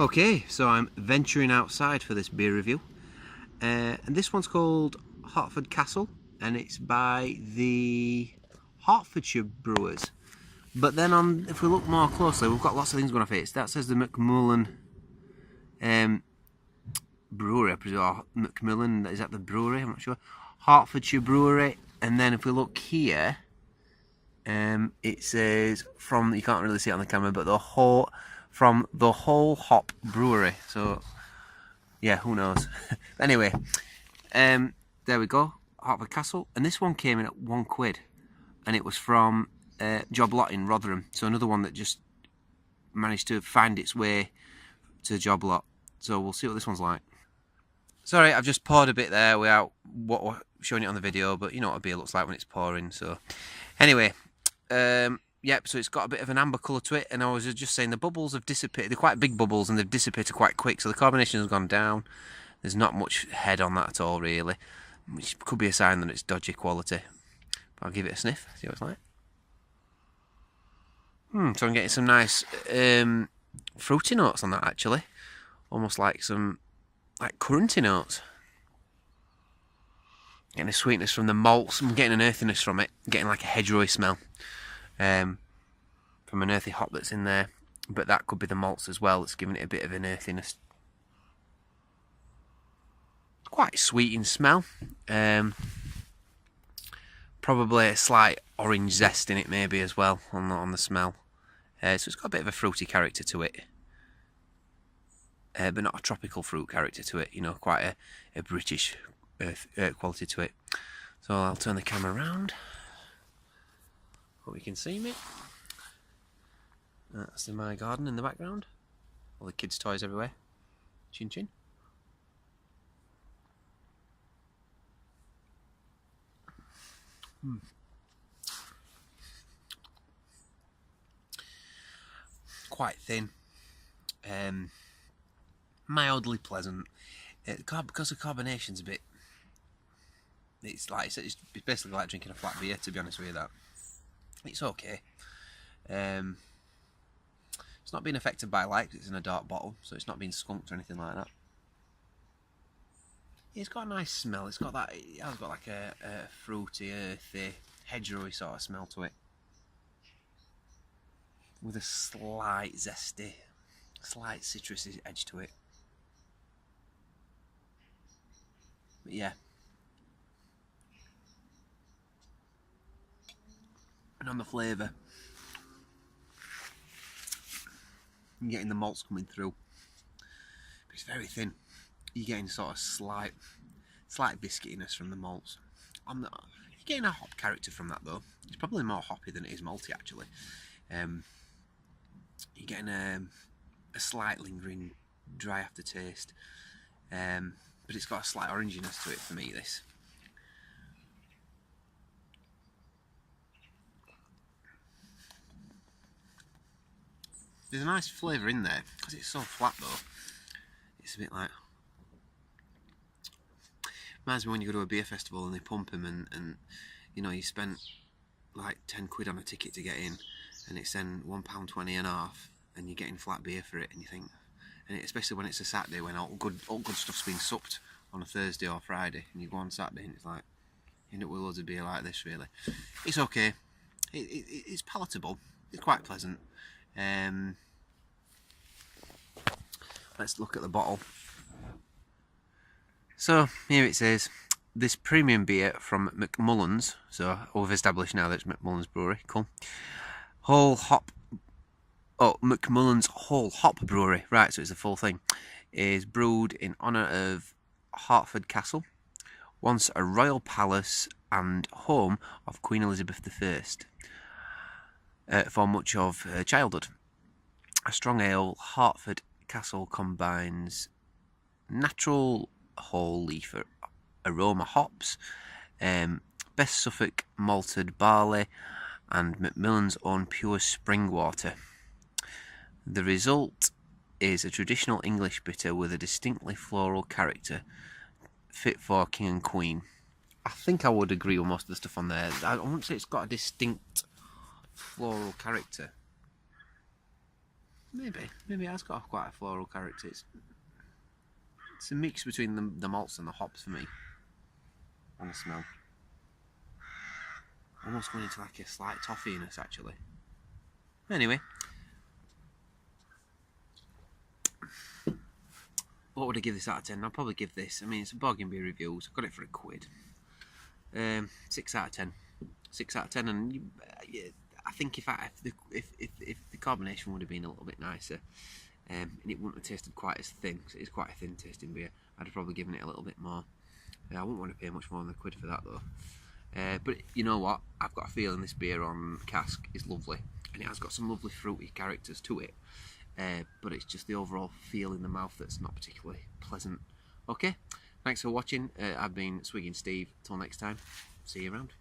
Okay, so I'm venturing outside for this beer review, and this one's called Hertford Castle, and it's by the Hertfordshire Brewers. But then if we look more closely, we've got lots of things going off it. That says the Macmillan Brewery, I presume, or Macmillan, is that the brewery? I'm not sure. Hertfordshire Brewery, and then if we look here, it says from, you can't really see it on the camera, but from the Whole Hop Brewery. So yeah, who knows? Anyway, there we go, Hertford Castle, and this one came in at £1, and it was from Job Lot in Rotherham. So another one that just managed to find its way to Job Lot. So we'll see what this one's like. Sorry, I've just poured a bit there without showing it on the video, but you know what a beer looks like when it's pouring. So anyway, yep, so it's got a bit of an amber colour to it, and I was just saying the bubbles have dissipated. They're quite big bubbles, and they've dissipated quite quick, so the carbonation has gone down. There's not much head on that at all, really, which could be a sign that it's dodgy quality. But I'll give it a sniff, see what it's like. So I'm getting some nice fruity notes on that, actually. Almost like some curranty notes. Getting a sweetness from the malts. I'm getting an earthiness from it. I'm getting like a hedgerow smell from an earthy hop that's in there. But that could be the malts as well. It's giving it a bit of an earthiness. Quite sweet in smell. Probably a slight orange zest in it maybe as well on the smell. So it's got a bit of a fruity character to it. But not a tropical fruit character to it, you know, quite a British quality to it. So I'll turn the camera around. Hope you can see me. That's in my garden in the background. All the kids' toys everywhere. Chin chin. Quite thin. Mildly pleasant. Because the carbonation's a bit, it's basically like drinking a flat beer, to be honest with you. That it's okay. It's not being affected by light, it's in a dark bottle, so it's not being skunked or anything like that. It's got a nice smell. It has got like a fruity, earthy, hedgerowy sort of smell to it, with a slight zesty, slight citrusy edge to it. But yeah. And on the flavour, you're getting the malts coming through. But it's very thin. You're getting sort of slight biscuitiness from the malts. You're getting a hop character from that though. It's probably more hoppy than it is malty actually. You're getting a slight lingering dry aftertaste. But it's got a slight oranginess to it for me, this. There's a nice flavour in there, because it's so flat though. It's a bit like, reminds me when you go to a beer festival and they pump them and you know, you spent like 10 quid on a ticket to get in, and it's then £1.20 and a half, and you're getting flat beer for it, and you think, and especially when it's a Saturday when all good stuff's been supped on a Thursday or Friday, and you go on Saturday and it's like, you end up with loads of beer like this. Really, it's okay. It's palatable. It's quite pleasant. Let's look at the bottle. So here it says, this premium beer from Macmillan's. So we've established now that it's Macmillan's Brewery. Cool. Macmillan's Whole Hop Brewery. Right, so it's the full thing. Is brewed in honour of Hertford Castle, once a royal palace and home of Queen Elizabeth I, for much of her childhood. A strong ale, Hertford Castle combines natural whole leaf aroma hops, best Suffolk malted barley, and Macmillan's own pure spring water. The result is a traditional English bitter with a distinctly floral character, fit for king and queen. I think I would agree with most of the stuff on there. I wouldn't say it's got a distinct floral character. Maybe it has got quite a floral character. It's a mix between the malts and the hops for me. On the smell. Almost going into like a slight toffiness actually. Anyway. What would I give this out of 10? I'll probably give this, I mean it's a bargain beer reviews, I got it for £1. 6 out of 10. 6 out of 10, and I think if the carbonation would have been a little bit nicer, and it wouldn't have tasted quite as thin, because it is quite a thin tasting beer, I'd have probably given it a little bit more. I wouldn't want to pay much more than £1 for that though. But you know what, I've got a feeling this beer on cask is lovely, and it has got some lovely fruity characters to it. But it's just the overall feel in the mouth that's not particularly pleasant. Okay, thanks for watching. I've been Swigging Steve. Till next time, see you around.